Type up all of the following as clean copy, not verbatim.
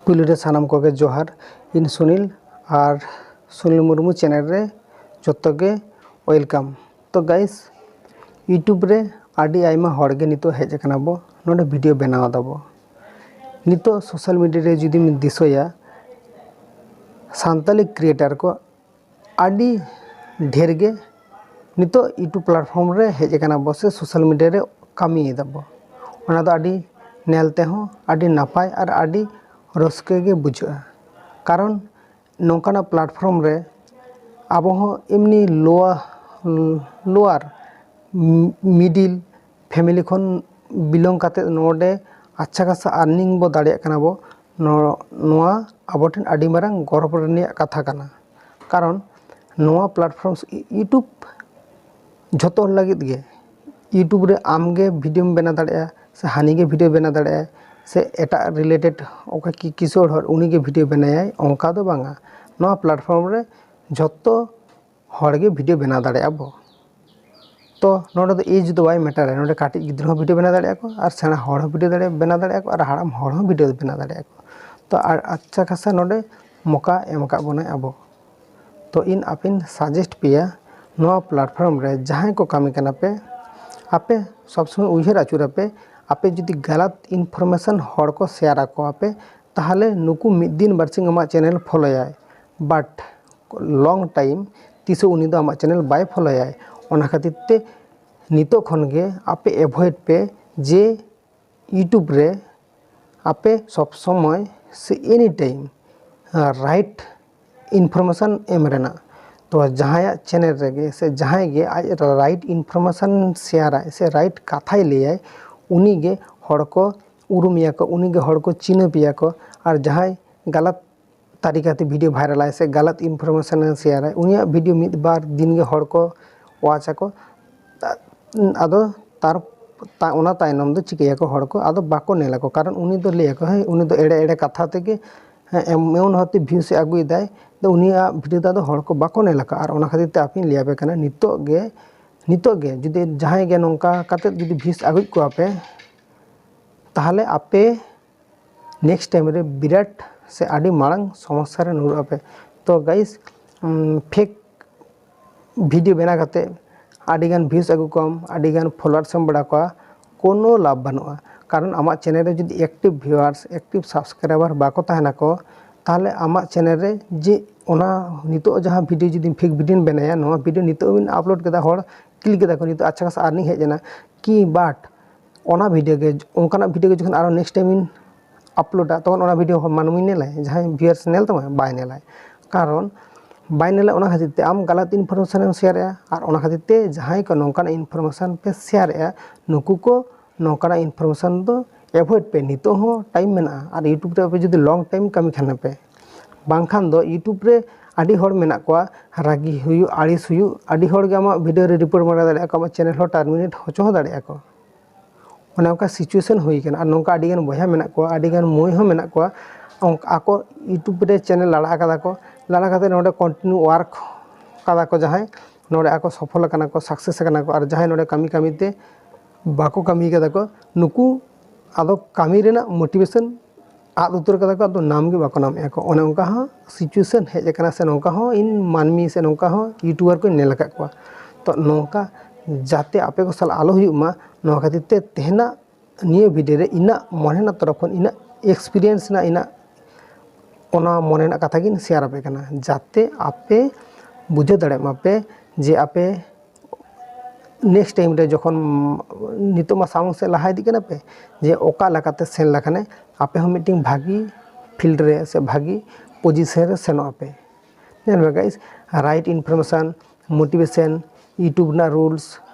पुलिरे सानाम कोगे जोहार इन सुनील और सुनील मुर्मू चैनल रे जोतोगे वेलकम। तो गाइस यूट्यूब रे आडी आइमा हड़गे नितो हेज कना बो नोडे वीडियो बनावा दाबो। नितो सोशल मीडिया रे जुदी में दिसोया सान्ताली क्रिएटर को आडी ढेर गे नितो यूट्यूब प्लेटफॉर्म रे हेज कना बो से सोशल मीडिया रे कामी दाबो। ओना दो आडी नेलते हो आडी नापाय और आडी रस्के गे बुझा। कारण नौकाना प्लेटफॉर्म रे अब एमनी लोअर मिडिल फैमिली खन बिलोंग काते नोडे अच्छा खासा अर्निंग बो दाड़िया कना बो नोआ आबो ठेन आडी मारांग गर्व रेनिया कथा कना। कारण नोआ प्लेटफॉर्म यूट्यूब झोतो लगित गे यूट्यूब रे आमगे वीडियो बना दाड़िया से हानि गे वीडियो बना दाड़िया से एटा रिलेटेड ओका किशोर हर उनी गे वीडियो बनाया ओंका दो बांगा नोआ प्लेटफॉर्म रे झोतो हर गे वीडियो बना दाड़िया बो। तो नोडे दो एज दो बाय मैटर है नोडे काटी गिद्र हो वीडियो बना दाड़िया को और सेना हर हो वीडियो दाड़िया बना दाड़िया को और हाड़ाम हर हो वीडियो बना दाड़िया को। तो अच्छा खासा नोडे मौका एम का बने अब। तो इन आपिन सजेस्ट पिया नोआ प्लेटफॉर्म रे जहां को कामी कना पे आपे सब समय उइहर आचुरा पे आपे जुदी गलत इनफॉरमेशन हर को शेयर आको आपे ताहले नुकु मिद दिन बारसिंग आमा चैनल फॉलोयाय बाट लॉन्ग टाइम तीसो उनी दो आमा चैनल बाय फॉलोयाय। ओना खातिर ते नितो खन गे आपे एवॉइड पे जे यूट्यूब रे आपे सब समय से एनी टाइम राइट इनफॉरमेशन एम रेना। तो जहाँ चैनल रेगे से जहाँ गे आज राइट इनफॉरमेशन शेयर आए से राइट कथाई ले उनी गे हड़ को उरुमिया को उनी गे हड़ को चिन्ह पिया को और जहाँ गलत तरीका ते वीडियो वायरल आए से गलत इनफॉरमेशन शेयर आए उनी वीडियो मिद बार दिन गे हड़ को वाच को आदो तार ओना तायनम दो चिकैया को हड़ को आदो बाको नेला को। कारण उनी दो ले को है उनी दो एड़े एड़े कथा तेगे एमन होते व्यू से आगुई दाय तो उनिया वीडियो दा दो हड़ को बाको नेला का और ओना खातिर ते आपिन लिया पे कना नितो गे जुदी जहां गे नोंका काते जुदी व्यूज आगुई को आपे ताहले आपे नेक्स्ट टाइम रे बिराट से आडी मांग समस्या रे नुर आपे। तो गाइस फेक वीडियो बना काते आडी गान व्यूज आगु कम आडी गान फॉलोअर्स हम बड़ा को कोनो लाभ बनुआ। कारण आमा चैनल रे जुदी एक्टिव व्यूअर्स एक्टिव सब्सक्राइबर बाको ताहना को ताहले आमा चैनल रे जे ओना नितो जहां वीडियो जुदी फेक वीडियो बनाया नोआ वीडियो नितो बिन अपलोड केदा हर क्लिक केदा को नितो अच्छा खासा अर्निंग हेजना कि बाट ओना वीडियो के ओंकाना वीडियो के जखन आरो नेक्स्ट टाइम इन अपलोडा तखन ओना वीडियो मानमी नेलाय जहां व्यूअर्स नेल तमा बाय नेलाय। कारण बाय नेलाय ओना खातिर ते आम गलत इनफॉरमेशन शेयर या और ओना खातिर ते जहां को नोंकाना इनफॉरमेशन पे शेयर या नुकु को नोंकाना इनफॉरमेशन दो एवॉइड पे नितो हो टाइम मेना और यूट्यूब रे जुदी लॉन्ग टाइम कामी खाना पे बांखान दो यूट्यूब रे आडी हड़ मेना को रागी हुयु आड़िस हुयु आडी हड़ गे आमा वीडियो रे रिपोर्ट मारा दाड़िया को आमा चैनल हो टर्मिनेट होचो हो दाड़िया को ओना का सिचुएशन हुई कना और नोंका आडी गान बया मेना को आडी गान मोय हो मेना को आको यूट्यूब रे चैनल लाड़ा कदा को लाड़ा काते नोडे कंटिन्यू वर्क कदा को जहां नोडे आको सफल कना को सक्सेस कना को और जहां नोडे कामी कामी ते बाको कामी कदा को नुकु आदो कामी रेना मोटिवेशन आद उतर कदा को आदो नाम गे बाको नाम को ओने उनका हो सिचुएशन हेज कना से नोंका हो इन मानमी से नोंका हो यूट्यूबर को नेल का को। तो नोंका जाते आपे को साल आलो हुयुमा नोआ खातिर ते तेहना निये वीडियो रे इना मनेना तरफ खन इना एक्सपीरियंस ना इना ओना मनेना कथा गिन शेयर आपे कना जाते आपे बुझे दाड़े मापे जे आपे नेक्स्ट टाइम रे जखन नितो मा सामंग से लहा इदी कना पे जे ओका लकाते सेन लखाने आपे हम मीटिंग भागी फील्ड रे से भागी पोजीशन रे सेनो आपे nail guys right information motivation YouTube ना रूल्स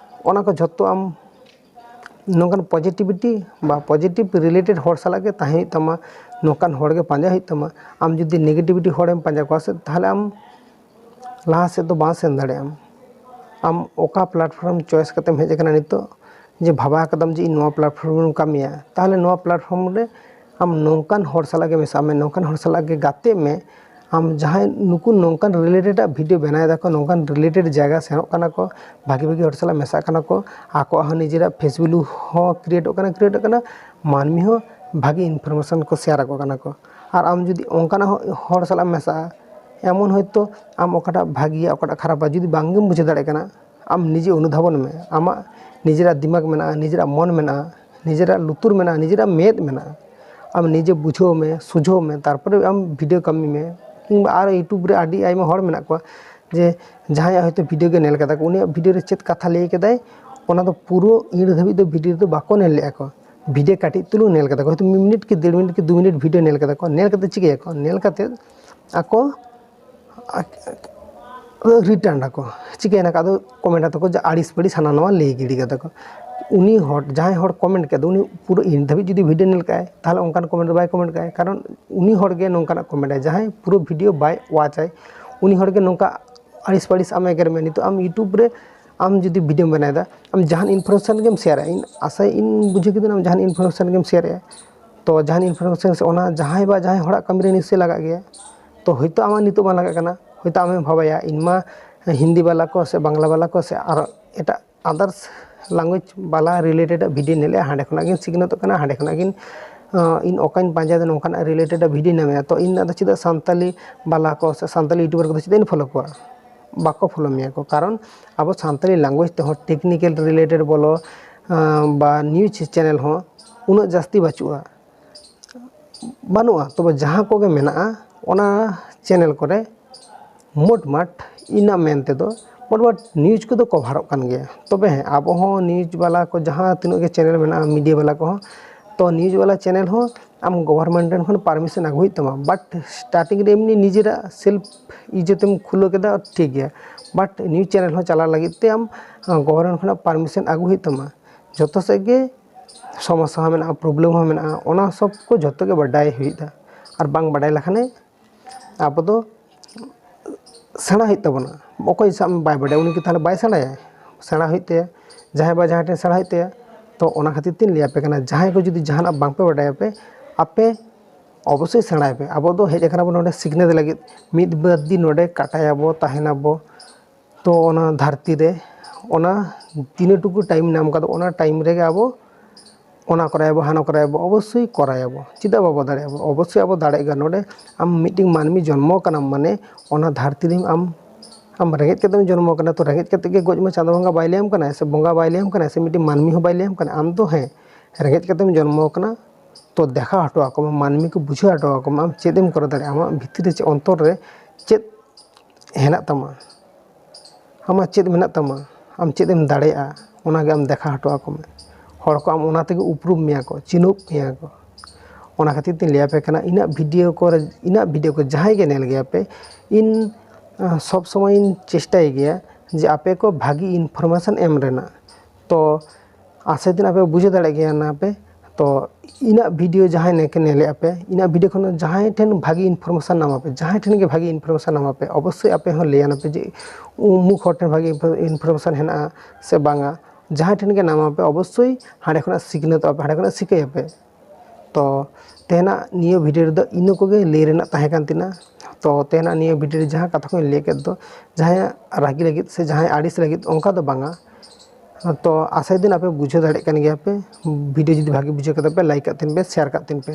ओना को झत्तो आम नोंकान पॉजिटिविटी बा पॉजिटिव रिलेटेड हर साला के ताहे तमा नोंकान हर गे पांजा हित तमा आम जुदी नेगेटिविटी हरेम पांजा को से ताहले आम लाहा से तो बा सेन दाड़े आम ओका प्लेटफॉर्म चॉइस करते हेज कना नितो जे भाबा कदम जे नोआ प्लेटफॉर्म कामिया ताहले नोआ प्लेटफॉर्म रे आम नोंकान हर साला के मेसा में नोंकान हर साला के गाते में आम जहाँ नुकु नोंकान रिलेटेड वीडियो बनाए दाको नोंकान रिलेटेड जगह सेनोक कना को भागी भागी हर साला मेसा कना को आको ह निजेरा फेस वैल्यू हो क्रिएट कना मानमी हो भागी इनफॉरमेशन को शेयर को कना को ᱟᱨ ᱟᱢ ᱡᱩᱫᱤ ᱚᱱᱠᱟᱱᱟᱜ ᱦᱚᱲ ᱥᱟᱞᱟᱜ ᱮᱢ ᱢᱮᱥᱟᱜᱼᱟ, ᱮᱢᱚᱱ ᱦᱚᱭᱛᱳ ᱟᱢ ᱚᱠᱟᱴᱟᱜ ᱵᱷᱟᱜᱤᱭᱟ ᱚᱠᱟᱴᱟᱜ ᱠᱷᱟᱨᱟᱯᱟ ᱡᱩᱫᱤ ᱵᱟᱝᱜᱮᱢ ᱵᱩᱡᱷᱟᱹᱣ ᱫᱟᱲᱮᱭᱟᱜ ᱠᱟᱱᱟ, ᱟᱢ ᱱᱤᱡᱮ ᱚᱱᱩᱫᱷᱟᱵᱚᱱ ᱢᱮ, ᱟᱢᱟᱜ ᱱᱤᱡᱮᱨᱟᱜ ᱫᱤᱢᱟᱜᱽ ᱢᱮᱱᱟᱜᱼᱟ, ᱱᱤᱡᱮᱨᱟᱜ ᱢᱚᱱ ᱢᱮᱱᱟᱜᱼᱟ, ᱱᱤᱡᱮᱨᱟᱜ ᱞᱩᱛᱩᱨ ᱢᱮᱱᱟᱜᱼᱟ, ᱱᱤᱡᱮᱨᱟᱜ ᱢᱮᱫ ᱢᱮᱱᱟᱜᱼᱟ, ᱟᱢ ᱱᱤᱡᱮ ᱵᱩᱡᱷᱟᱹᱣ ᱢᱮ, ᱥᱩᱡᱷᱟᱹᱣ ᱢᱮ, ᱛᱟᱨᱯᱚᱨᱮ ᱟᱢ ᱵᱷᱤᱰᱤᱭᱳ ᱠᱟᱹᱢᱤ ᱢᱮ। ᱠᱤᱝᱵᱟ ᱟᱨ ᱤᱭᱩᱴᱩᱵᱽ ᱨᱮ ᱟᱹᱰᱤ ᱟᱭᱢᱟ ᱦᱚᱲ ᱢᱮᱱᱟᱜ ᱠᱚᱣᱟ ᱡᱮ ᱡᱟᱦᱟᱸᱭᱟᱜ ᱦᱚᱭᱛᱳ ᱵᱷᱤᱰᱤᱭᱳ ᱜᱮ ᱧᱮᱞ ᱠᱟᱫᱟ ᱠᱚ, ᱩᱱᱤᱭᱟᱜ ᱵᱷᱤᱰᱤᱭᱳ ᱨᱮ ᱪᱮᱫ ᱠᱟᱛᱷᱟ ᱞᱟᱹᱭ ᱠᱮᱫᱟᱭ ᱚᱱᱟ ᱫᱚ ᱯᱩᱨᱟᱹ ᱤᱲ ᱫᱷᱟᱹᱵᱤᱡ ᱫᱚ ᱵᱷᱤᱰᱤᱭᱳ ᱫᱚ ᱵᱟᱠᱚ ᱧᱮᱞ ᱞᱮᱜᱼᱟ ᱠᱚ, ᱵᱷᱤᱰᱤᱭᱳ ᱠᱟᱹᱴᱤᱡ ᱛᱩᱞᱩᱝ ᱧᱮᱞ ᱠᱟᱫᱟ ᱠᱚ, ᱦᱚᱭᱛᱳ 1 ᱢᱤᱱᱤᱴ ᱠᱤ 1.5 ᱢᱤᱱᱤᱴ ᱠᱤ 2 ᱢᱤᱱᱤᱴ ᱵᱷᱤᱰᱤᱭᱳ ᱧᱮᱞ ᱠᱟᱫᱟ ᱠᱚ, ᱧᱮᱞ ᱠᱟᱛᱮ ᱪᱤᱠᱟᱹᱭᱟᱠᱚ, ᱧᱮᱞ ᱠᱟᱛᱮ ᱟᱠᱚ ᱨᱤᱴᱟᱨᱱ ᱟᱠᱚ, ᱪᱤᱠᱟᱹᱭᱱᱟ ᱠᱚ ᱟᱫᱚ ᱠᱚᱢᱮᱱᱴ ᱟᱠᱚ ᱡᱮ ᱟᱹᱲᱤᱥ ᱵᱟᱹᱲᱤᱥ ᱦᱟᱱᱟ ᱱᱟᱣᱟ ᱞᱟᱹᱭ ᱜᱤᱰᱤ ᱠᱟᱫᱟ ᱠᱚ। ᱩᱱᱤ ᱦᱚᱲ ᱡᱟᱦᱟᱸᱭ ᱦᱚᱲ ᱠᱚᱢᱮᱱᱴ ᱠᱮᱫ ᱫᱚ ᱩᱱᱤ ᱯᱩᱨᱟᱹ ᱤᱱ ᱫᱷᱟᱹᱵᱤᱡ ᱡᱩᱫᱤ ᱵᱷᱤᱰᱤᱭᱳ ᱧᱮᱞ ᱠᱟᱜᱼᱟᱭ, ᱛᱟᱦᱚᱞᱮ ᱚᱱᱠᱟᱱ ᱠᱚᱢᱮᱱᱴ ᱫᱚ ᱵᱟᱭ ᱠᱚᱢᱮᱱᱴ ᱠᱟᱜᱼᱟᱭ, ᱠᱟᱨᱚᱱ ᱩᱱᱤ ᱦᱚᱲᱜᱮ ᱱᱚᱝᱠᱟᱱᱟᱜ ᱠᱚᱢᱮᱱᱴᱟᱭ, ᱡᱟᱦᱟᱸᱭ ᱯᱩᱨᱟᱹ ᱵᱷᱤᱰᱤᱭᱳ ᱵᱟᱭ ᱳᱣᱟᱪᱟᱭ ᱩᱱᱤ ᱦᱚᱲᱜᱮ ᱱᱚᱝᱠᱟ ᱟᱹᱲᱤᱥ ᱯᱟᱹᱲᱤᱥ ᱟᱢ ᱮᱜᱮᱨ ᱢᱮ। ᱱᱤᱛᱚᱜ ᱟᱢ ᱤᱭᱩᱴᱩᱵᱽ ᱨᱮ ᱟᱢ ᱡᱩᱫᱤ ᱵᱷᱤᱰᱤᱭᱳᱢ ᱵᱮᱱᱟᱣᱮᱫᱟ, ᱟᱢ ᱡᱟᱦᱟᱱ ᱤᱱᱯᱷᱚᱨᱢᱮᱥᱚᱱ ᱜᱮᱢ ᱥᱮᱭᱟᱨᱟ, ᱤᱧ ᱟᱥᱟᱭ ᱤᱧ ᱵᱩᱡᱷᱟᱹᱣ ᱠᱮᱫᱟ ᱟᱢ ᱡᱟᱦᱟᱱ ᱤᱱᱯᱷᱚᱨᱢᱮᱥᱚᱱ ᱜᱮᱢ ᱥᱮᱭᱟᱨᱮᱜᱼᱟ, ᱛᱚ ᱡᱟᱦᱟᱱ ᱤᱱᱯᱷᱚᱨᱢᱮᱥᱚᱱ ᱥᱮ ᱚᱱᱟ ᱡᱟᱦᱟᱸᱭ ᱵᱟ ᱡᱟᱦᱟᱸᱭ ᱦᱚᱲᱟᱜ ᱠᱟᱹᱢᱤ ᱨᱮ ᱱᱤᱥᱪᱚᱭ ᱞᱟᱜᱟᱜ ᱜᱮᱭᱟ। ᱛᱚ ᱦᱳᱭᱛᱳ ᱟᱢᱟᱜ ᱱᱤᱛᱚᱜ ᱵᱟᱝ ᱞᱟᱜᱟᱜ ᱠᱟᱱᱟ, ᱦᱳᱭᱛᱳ ᱟᱢᱮᱢ ᱵᱷᱟᱵᱟᱭᱟ ᱤᱧ ᱢᱟ ᱦᱤᱱᱫᱤ ᱵᱟᱞᱟ ᱠᱚ ᱥᱮ ᱵᱟᱝᱞᱟ ᱵᱟᱞᱟ ᱠᱚ ᱥᱮ ᱟᱨ ᱮᱴᱟᱜ ᱟᱫᱟᱨᱥ ᱞᱮᱝᱜᱩᱭᱮᱡᱽ ᱵᱟᱞᱟ ᱨᱤᱞᱮᱴᱮᱰ ᱵᱷᱤᱰᱤᱭᱳ ᱧᱮᱞᱮᱜᱼᱟ, ᱦᱟᱸᱰᱮ ᱠᱷᱚᱱᱟᱜ ᱜᱤᱧ ᱥᱤᱠᱷᱱᱟᱹᱛᱚᱜ ᱠᱟᱱᱟ, ᱦᱟᱸᱰᱮ ᱠᱷᱚᱱᱟᱜ ᱜᱤᱧ ᱤᱧ ᱚᱠᱟᱧ ᱯᱟᱸᱡᱟᱭᱮᱫᱟ ᱱᱚᱝᱠᱟᱱᱟᱜ ᱨᱤᱞᱮᱴᱮᱰ ᱵᱷᱤᱰᱤᱭᱳ ᱧᱟᱢᱮᱜᱼᱟ, ᱛᱚ ᱤᱧ ᱫᱚ ᱪᱮᱫᱟᱜ ᱥᱟᱱᱛᱟᱞᱤ ᱵᱟᱞᱟ ᱠᱚ ᱥᱮ ᱥᱟᱱᱛᱟᱞᱤ ᱤᱭᱩᱴᱩᱵᱟᱨ ᱠᱚᱫᱚ ᱪᱮᱫᱟᱜ ᱤᱧ ᱯᱷᱚᱞᱳ ᱠᱚᱣᱟ, ᱵᱟᱠᱚ ᱯᱷᱚᱞᱳ ᱢᱮᱭᱟ ᱠᱚ, ᱠᱟᱨᱚᱱ ᱟᱵᱚ ᱥᱟᱱᱛᱟᱞᱤ ᱞᱮᱝᱜᱩᱭᱮᱡᱽ ᱛᱮᱦᱚᱸ ᱴᱮᱠᱱᱤᱠᱮᱞ ᱨᱤᱞᱮᱴᱮᱰ ᱵᱚᱞᱚ ᱵᱟ ᱱᱤᱭᱩᱡᱽ ᱪᱮᱱᱮᱞ ᱦᱚᱸ ᱩᱱᱟᱹᱜ ᱡᱟᱹᱥᱛᱤ ᱵᱟᱹᱪᱩᱜᱼᱟ, ᱵᱟᱹᱱᱩᱜᱼᱟ, ᱛᱚᱵᱮ ᱡᱟᱦᱟᱸ ᱠᱚᱜᱮ ᱢᱮᱱᱟᱜᱼᱟ ᱚᱱᱟ ᱪᱮᱱᱮᱞ ᱠᱚᱨᱮ ᱢᱳᱴᱢᱟᱴ ᱤᱧᱟᱹᱜ ᱢᱮᱱ ᱛᱮᱫᱚ ᱢᱳᱴᱢᱟᱴ ᱱᱤᱭᱩᱡᱽ ᱠᱚᱫᱚ ᱠᱚᱵᱷᱟᱨᱚᱜ ᱠᱟᱱ ᱜᱮᱭᱟ। ᱛᱚᱵᱮ ᱦᱮᱸ ᱟᱵᱚ ᱦᱚᱸ ᱱᱤᱭᱩᱡᱽ ᱵᱟᱞᱟ ᱠᱚ ᱡᱟᱦᱟᱸ ᱛᱤᱱᱟᱹᱜ ᱜᱮ ᱪᱮᱱᱮᱞ ᱢᱮᱱᱟᱜᱼᱟ ᱢᱤᱰᱤᱭᱟ ᱵᱟᱞᱟ ᱠᱚᱦᱚᱸ, ᱛᱚ ᱱᱤᱭᱩᱡᱽ ᱵᱟᱞᱟ ᱪᱮᱱᱮᱞ ᱦᱚᱸ ᱟᱢ ᱜᱚᱵᱷᱚᱨᱢᱮᱱᱴ ᱴᱷᱮᱱ ᱠᱷᱚᱱ ᱯᱟᱨᱢᱤᱥᱚᱱ ᱟᱹᱜᱩ ᱦᱩᱭᱩᱜ ᱛᱟᱢᱟ, ᱵᱟᱴ ᱥᱴᱟᱨᱴᱤᱝ ᱨᱮ ᱮᱢᱱᱤ ᱱᱤᱡᱮᱨᱟᱜ ᱥᱮᱞᱯ ᱤᱡᱽᱡᱚᱛᱮᱢ ᱠᱷᱩᱞᱟᱹᱣ ᱠᱮᱫᱟ ᱴᱷᱤᱠ ᱜᱮᱭᱟ, ᱵᱟᱴ ᱱᱤᱭᱩᱡᱽ ᱪᱮᱱᱮᱞ ᱦᱚᱸ ᱪᱟᱞᱟᱣ ᱞᱟᱹᱜᱤᱫ ᱛᱮ ᱟᱢ ᱜᱚᱵᱷᱚᱨᱢᱮᱱᱴ ᱠᱷᱚᱱᱟᱜ ᱯᱟᱨᱢᱤᱥᱚᱱ ᱟᱹᱜᱩ ᱦᱩᱭᱩᱜ ᱛᱟᱢᱟ। ᱡᱚᱛᱚ ᱥᱮᱫ ᱜᱮ ᱥᱚᱢᱚᱥᱥᱟ ᱦᱚᱸ ᱢᱮᱱᱟᱜᱼᱟ, ᱯᱨᱚᱵᱞᱮᱢ ᱦᱚᱸ ᱢᱮᱱᱟᱜᱼᱟ, ᱚᱱᱟ ᱥᱚᱵ ᱠᱚ ᱡᱷᱚᱛᱚ ᱜᱮ ᱵᱟᱰᱟᱭ ᱦᱩᱭᱩᱜᱼᱟ, ᱟᱨ ᱵᱟᱝ ᱵᱟᱰᱟᱭ ᱞᱮᱠᱷᱟᱱᱮ ᱟᱵᱚ ᱫᱚ ᱥᱮᱬᱟ ᱦᱩᱭᱩᱜ ᱛᱟᱵᱚᱱᱟ। ᱚᱠᱚᱭ ᱥᱟᱵ ᱵᱟᱭ ᱵᱟᱰᱟᱭᱟ ᱩᱱᱤ ᱠᱤ ᱛᱟᱦᱚᱞᱮ ᱵᱟᱭ ᱥᱮᱬᱟᱭᱟ, ᱥᱮᱬᱟ ᱦᱩᱭᱩᱜ ᱛᱟᱭᱟ, ᱡᱟᱦᱟᱸᱭ ᱵᱟ ᱡᱟᱦᱟᱸᱭ ᱴᱷᱮᱱ ᱥᱮᱬᱟ ᱦᱩᱭᱩᱜ ᱛᱟᱭᱟ। ᱛᱚ ᱚᱱᱟ ᱠᱷᱟᱹᱛᱤᱨ ᱛᱤᱧ ᱞᱟᱹᱭ ᱟᱯᱮ ᱠᱟᱱᱟ, ᱡᱟᱦᱟᱸᱭ ᱠᱚ ᱡᱩᱫᱤ ᱡᱟᱦᱟᱱᱟᱜ ᱵᱟᱝᱯᱮ ᱵᱟᱰᱟᱭᱟᱯᱮ, ᱟᱯᱮ ᱚᱵᱚᱥᱥᱳᱭ ᱥᱮᱬᱟᱭ ᱯᱮ। ᱟᱵᱚ ᱫᱚ ᱦᱮᱡ ᱟᱠᱟᱱᱟ ᱵᱚᱱ ᱱᱚᱰᱮ ᱥᱤᱠᱷᱱᱟᱹᱛ ᱞᱟᱹᱜᱤᱫ, ᱢᱤᱫ ᱵᱟᱨ ᱫᱤᱱ ᱱᱚᱰᱮ ᱠᱟᱴᱟᱭᱟᱵᱚ ᱛᱟᱦᱮᱱᱟᱵᱚ, ᱛᱚ ᱚᱱᱟ ᱫᱷᱟᱹᱨᱛᱤ ᱨᱮ ᱚᱱᱟ ᱛᱤᱱᱟᱹᱜ ᱴᱩᱠᱩ ᱴᱟᱭᱤᱢ ᱧᱟᱢ ᱠᱟᱫᱟ ᱚᱱᱟ ᱴᱟᱭᱤᱢ ᱨᱮᱜᱮ ᱟᱵᱚ ᱚᱱᱟ ᱠᱚᱨᱟᱭᱟᱵᱚ ᱦᱟᱱᱟ ᱠᱚᱨᱟᱭᱟᱵᱚ, ᱚᱵᱚᱥᱥᱳᱭ ᱠᱚᱨᱟᱭᱟᱵᱚ, ᱪᱮᱫᱟᱜ ᱵᱟᱵᱚ ᱫᱟᱲᱮᱭᱟᱜᱼᱟ, ᱚᱵᱚᱥᱥᱳᱭ ᱟᱵᱚ ᱫᱟᱲᱮᱭᱟᱜ ᱜᱮᱭᱟ। ᱱᱚᱰᱮ ᱟᱢ ᱢᱤᱫᱴᱮᱱ ᱢᱟᱹᱱᱢᱤ ᱡᱚᱱᱢᱚ ᱠᱟᱱᱟᱢ ᱢᱟᱱᱮ ᱚᱱᱟ ᱫᱷᱟᱹᱨᱛᱤ ᱨᱮ ᱟᱢ ᱨᱮᱸᱜᱮᱡ ᱠᱟᱛᱮᱢ ᱡᱚᱱᱢᱚ ᱠᱟᱱᱟ, ᱛᱚ ᱨᱮᱸᱜᱮᱡ ᱠᱟᱛᱮ ᱜᱮ ᱜᱚᱡ ᱢᱟ ᱪᱟᱸᱫᱳ ᱵᱚᱸᱜᱟ ᱵᱟᱭ ᱞᱟᱹᱭᱟᱢ ᱠᱟᱱᱟ ᱥᱮ ᱵᱚᱸᱜᱟ ᱵᱟᱭ ᱞᱟᱹᱭᱟᱢ ᱠᱟᱱᱟ ᱥᱮ ᱢᱤᱫᱴᱮᱱ ᱢᱟᱹᱱᱢᱤ ᱦᱚᱸ ᱵᱟᱭ ᱞᱟᱹᱭᱟᱢ ᱠᱟᱱᱟ, ᱟᱢ ᱫᱚ ᱦᱮᱸ ᱨᱮᱸᱜᱮᱡ ᱠᱟᱛᱮᱢ ᱡᱚᱱᱢᱚ ᱠᱟᱱᱟ, ᱛᱚ ᱫᱮᱠᱷᱟᱣ ᱦᱚᱴᱚ ᱟᱠᱚ ᱢᱮ, ᱢᱟᱹᱱᱢᱤ ᱠᱚ ᱵᱩᱡᱷᱟᱹᱣ ᱦᱚᱴᱚ ᱟᱠᱚ ᱢᱮ ᱟᱢ ᱪᱮᱫ ᱮᱢ ᱠᱚᱨᱟᱣ ᱫᱟᱲᱮᱭᱟᱜᱼᱟ, ᱟᱢᱟᱜ ᱵᱷᱤᱛᱨᱤ ᱨᱮ ᱪᱮᱫ ᱚᱱᱛᱚᱨ ᱨᱮ ᱪᱮᱫ ᱦᱮᱱᱟᱜ ᱛᱟᱢᱟ, ᱟᱢᱟᱜ ᱪᱮᱫ ᱢᱮᱱᱟᱜ ᱛᱟᱢᱟ, ᱟᱢ ᱪᱮᱫ ᱮᱢ ᱫᱟᱲᱮᱭᱟᱜᱼᱟ, ᱚᱱᱟᱜᱮ ᱟᱢ ᱫᱮᱠᱷᱟᱣ ᱦᱚᱴᱚ ᱟᱠᱚ ᱢᱮ। ᱦᱚᱲ ᱠᱚ ᱟᱢ ᱚᱱᱟ ᱛᱮᱜᱮ ᱩᱯᱨᱩᱢ ᱢᱮᱭᱟ ᱠᱚ, ᱪᱤᱱᱦᱟᱹᱯ ᱢᱮᱭᱟ ᱠᱚ। ᱚᱱᱟ ᱠᱷᱟᱹᱛᱤᱨ ᱛᱤᱧ ᱞᱟᱹᱭ ᱟᱯᱮ ᱠᱟᱱᱟ, ᱤᱧᱟᱹᱜ ᱵᱷᱤᱰᱤᱭᱳ ᱠᱚ ᱡᱟᱦᱟᱸᱭ ᱜᱮ ᱧᱮᱞ ᱜᱮᱭᱟᱯᱮ, ᱤᱧ ᱥᱚᱵ ᱥᱚᱢᱚᱭᱤᱧ ᱪᱮᱥᱴᱟᱭ ᱜᱮᱭᱟ ᱡᱮ ᱟᱯᱮ ᱠᱚ ᱵᱷᱟᱹᱜᱤ ᱤᱱᱯᱷᱚᱨᱢᱮᱥᱚᱱ ᱮᱢ ᱨᱮᱱᱟᱜ। ᱛᱚ ᱟᱥᱟᱭ ᱫᱤᱱ ᱟᱯᱮ ᱵᱩᱡᱷᱟᱹᱣ ᱫᱟᱲᱮᱭᱟᱜ ᱜᱮᱭᱟ ᱱᱟᱯᱮ, ᱛᱚ ᱤᱧᱟᱹᱜ ᱵᱷᱤᱰᱤᱭᱳ ᱡᱟᱦᱟᱸᱭ ᱧᱮᱞᱮᱫᱼᱟ ᱯᱮ, ᱤᱧᱟᱹᱜ ᱵᱷᱤᱰᱤᱭᱳ ᱠᱷᱚᱱ ᱡᱟᱦᱟᱸᱭ ᱴᱷᱮᱱ ᱵᱷᱟᱹᱜᱤ ᱤᱱᱯᱷᱚᱨᱢᱮᱥᱚᱱ ᱧᱟᱢᱟᱯᱮ, ᱡᱟᱦᱟᱸᱭ ᱴᱷᱮᱱ ᱜᱮ ᱵᱷᱟᱹᱜᱤ ᱤᱱᱯᱷᱚᱨᱢᱮᱥᱚᱱ ᱧᱟᱢᱟᱯᱮ, ᱚᱵᱚᱥᱥᱳᱭ ᱟᱯᱮ ᱦᱚᱸ ᱞᱟᱹᱭᱟᱱᱟᱯᱮ ᱡᱮ ᱩᱢᱩᱠ ᱦᱚᱲ ᱴᱷᱮᱱ ᱵᱷᱟᱹᱜᱤ ᱤᱱᱯᱷᱚᱨᱢᱮᱥᱚᱱ ᱦᱮᱱᱟᱜᱼᱟ ᱥᱮ ᱵᱟᱝᱟ, ᱡᱟᱦᱟᱸᱭ ᱴᱷᱮᱱ ᱜᱮ ᱧᱟᱢᱟᱯᱮ ᱚᱵᱚᱥᱥᱳᱭ ᱦᱟᱸᱰᱮ ᱠᱷᱚᱱᱟᱜ ᱥᱤᱠᱷᱱᱟᱹᱛᱚᱜᱼᱟ ᱯᱮ, ᱦᱟᱸᱰᱮ ᱠᱷᱚᱱᱟᱜ ᱥᱤᱠᱟᱹᱭᱟᱯᱮ। ᱛᱚ ᱛᱮᱦᱮᱧᱟᱜ ᱱᱤᱭᱟᱹ ᱵᱷᱤᱰᱤᱭᱳ ᱨᱮᱫᱚ ᱤᱱᱟᱹ ᱠᱚᱜᱮ ᱞᱟᱹᱭ ᱨᱮᱱᱟᱜ ᱛᱟᱦᱮᱸ ᱠᱟᱱ ᱛᱤᱧᱟᱹ। ᱛᱚ ᱛᱮᱦᱮᱧᱟᱜ ᱱᱤᱭᱟᱹ ᱵᱷᱤᱰᱤᱭᱳ ᱨᱮ ᱡᱟᱦᱟᱸ ᱠᱟᱛᱷᱟ ᱠᱚᱧ ᱞᱟᱹᱭ ᱠᱮᱫ ᱫᱚ ᱡᱟᱦᱟᱸᱭᱟᱜ ᱨᱟᱹᱜᱤ ᱞᱟᱹᱜᱤᱫ ᱥᱮ ᱡᱟᱦᱟᱸᱭ ᱟᱹᱲᱤᱥ ᱞᱟᱹᱜᱤᱫ ᱚᱱᱠᱟ ᱫᱚ ᱵᱟᱝᱟ, ᱛᱚ ᱟᱥᱟᱭ ᱫᱤᱱ ᱟᱯᱮ ᱵᱩᱡᱷᱟᱹᱣ ᱫᱟᱲᱮᱭᱟᱜ ᱠᱟᱱ ᱜᱮᱭᱟ ᱯᱮ। ᱵᱷᱤᱰᱤᱭᱳ ᱡᱩᱫᱤ ᱵᱷᱟᱜᱤ ᱵᱩᱡᱷᱟᱹᱣ ᱠᱟᱫᱟ ᱯᱮ ᱞᱟᱭᱤᱠ ᱠᱟᱜ ᱛᱤᱧ ᱯᱮ, ᱥᱮᱭᱟᱨ ᱠᱟᱜ ᱛᱤᱧ ᱯᱮ।